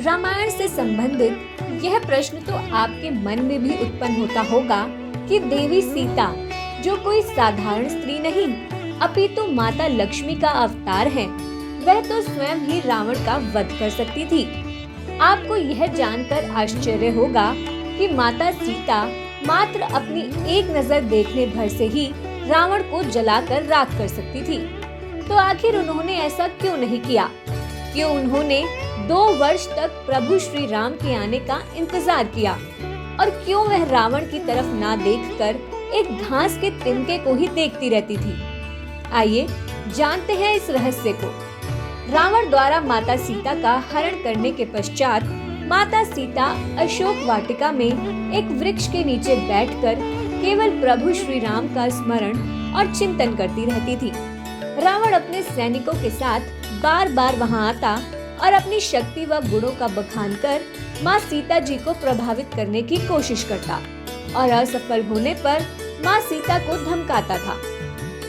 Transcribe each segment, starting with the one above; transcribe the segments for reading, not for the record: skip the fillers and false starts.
रामायण से संबंधित यह प्रश्न तो आपके मन में भी उत्पन्न होता होगा कि देवी सीता, जो कोई साधारण स्त्री नहीं अपितु माता लक्ष्मी का अवतार है, वह तो स्वयं ही रावण का वध कर सकती थी। आपको यह जानकर आश्चर्य होगा कि माता सीता मात्र अपनी एक नजर देखने भर से ही रावण को जलाकर राख कर सकती थी। तो आखिर उन्होंने ऐसा क्यों नहीं किया? क्यों उन्होंने 2 वर्ष तक प्रभु श्री राम के आने का इंतजार किया? और क्यों वह रावण की तरफ ना देखकर एक घास के तिनके को ही देखती रहती थी? आइए जानते हैं इस रहस्य को। रावण द्वारा माता सीता का हरण करने के पश्चात माता सीता अशोक वाटिका में एक वृक्ष के नीचे बैठकर केवल प्रभु श्री राम का स्मरण और चिंतन करती रहती थी। रावण अपने सैनिकों के साथ बार बार वहां आता और अपनी शक्ति व गुणों का बखान कर माँ सीता जी को प्रभावित करने की कोशिश करता और असफल होने पर माँ सीता को धमकाता था।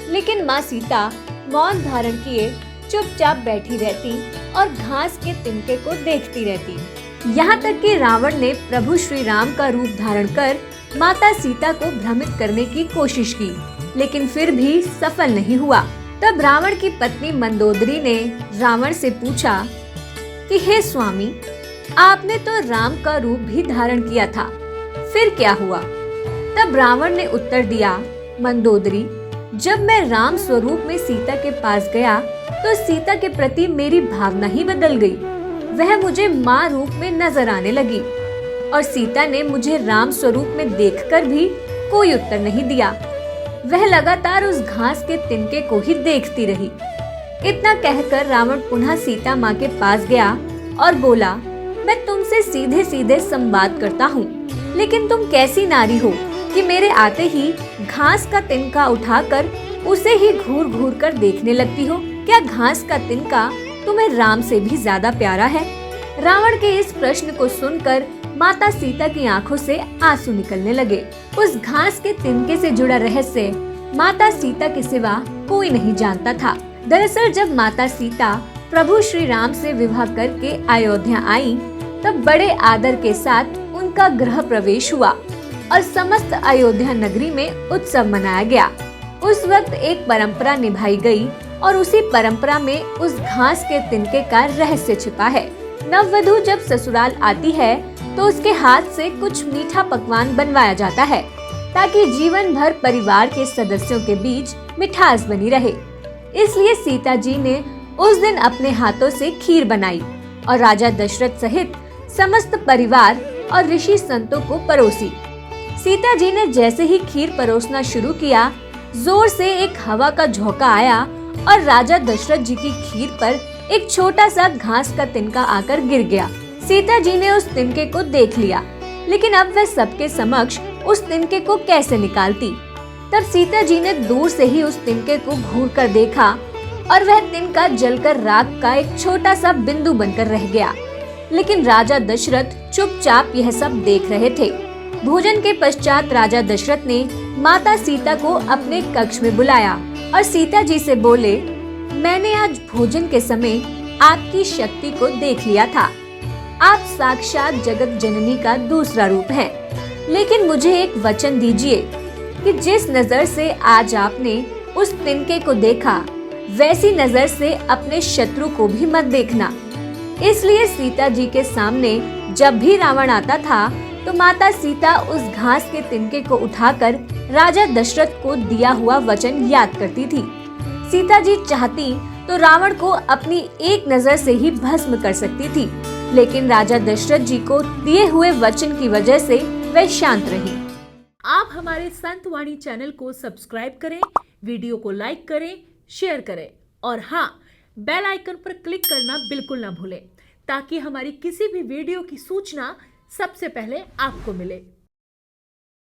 लेकिन माँ सीता मौन धारण किए चुपचाप बैठी रहती और घास के तिनके को देखती रहती। यहाँ तक कि रावण ने प्रभु श्री राम का रूप धारण कर माता सीता को भ्रमित करने की कोशिश की, लेकिन फिर भी सफल नहीं हुआ। तब रावण की पत्नी मंदोदरी ने रावण से पूछा कि हे स्वामी, आपने तो राम का रूप भी धारण किया था, फिर क्या हुआ? तब रावण ने उत्तर दिया, मंदोदरी, जब मैं राम स्वरूप में सीता के पास गया तो सीता के प्रति मेरी भावना ही बदल गई। वह मुझे माँ रूप में नजर आने लगी और सीता ने मुझे राम स्वरूप में देखकर भी कोई उत्तर नहीं दिया। वह लगातार उस घास के तिनके को ही देखती रही। इतना कहकर रावण पुनः सीता माँ के पास गया और बोला, मैं तुमसे सीधे सीधे संवाद करता हूँ, लेकिन तुम कैसी नारी हो कि मेरे आते ही घास का तिनका उठाकर उसे ही घूर घूर कर देखने लगती हो? क्या घास का तिनका तुम्हें राम से भी ज्यादा प्यारा है? रावण के इस प्रश्न को सुनकर माता सीता की आंखों से आंसू निकलने लगे। उस घास के तिनके से जुड़ा रहस्य माता सीता के सिवा कोई नहीं जानता था। दरअसल जब माता सीता प्रभु श्री राम से विवाह करके अयोध्या आई, तब बड़े आदर के साथ उनका गृह प्रवेश हुआ और समस्त अयोध्या नगरी में उत्सव मनाया गया। उस वक्त एक परंपरा निभाई गई और उसी परंपरा में उस घास के तिनके का रहस्य छिपा है। नववधु जब ससुराल आती है तो उसके हाथ से कुछ मीठा पकवान बनवाया जाता है ताकि जीवन भर परिवार के सदस्यों के बीच मिठास बनी रहे। इसलिए सीता जी ने उस दिन अपने हाथों से खीर बनाई और राजा दशरथ सहित समस्त परिवार और ऋषि संतों को परोसी। सीता जी ने जैसे ही खीर परोसना शुरू किया, जोर से एक हवा का झोंका आया और राजा दशरथ जी की खीर पर एक छोटा सा घास का तिनका आकर गिर गया। सीता जी ने उस तिनके को देख लिया, लेकिन अब वह सबके समक्ष उस तिनके को कैसे निकालती? तब सीता जी ने दूर से ही उस तिनके को घूर कर देखा और वह तिनका जलकर राख का एक छोटा सा बिंदु बनकर रह गया। लेकिन राजा दशरथ चुपचाप यह सब देख रहे थे। भोजन के पश्चात राजा दशरथ ने माता सीता को अपने कक्ष में बुलाया और सीता जी से बोले, मैंने आज भोजन के समय आपकी शक्ति को देख लिया था। आप साक्षात जगत जननी का दूसरा रूप हैं। लेकिन मुझे एक वचन दीजिए कि जिस नजर से आज आपने उस तिनके को देखा, वैसी नजर से अपने शत्रु को भी मत देखना। इसलिए सीता जी के सामने जब भी रावण आता था तो माता सीता उस घास के तिनके को उठाकर राजा दशरथ को दिया हुआ वचन याद करती थी। सीता जी चाहती तो रावण को अपनी एक नजर से ही भस्म कर सकती थी, लेकिन राजा दशरथ जी को दिए हुए वचन की वजह से वह शांत रही। आप हमारे संत वाणी चैनल को सब्सक्राइब करें, वीडियो को लाइक करें, शेयर करें और हाँ, बेल आइकन पर क्लिक करना बिल्कुल ना भूलें ताकि हमारी किसी भी वीडियो की सूचना सबसे पहले आपको मिले।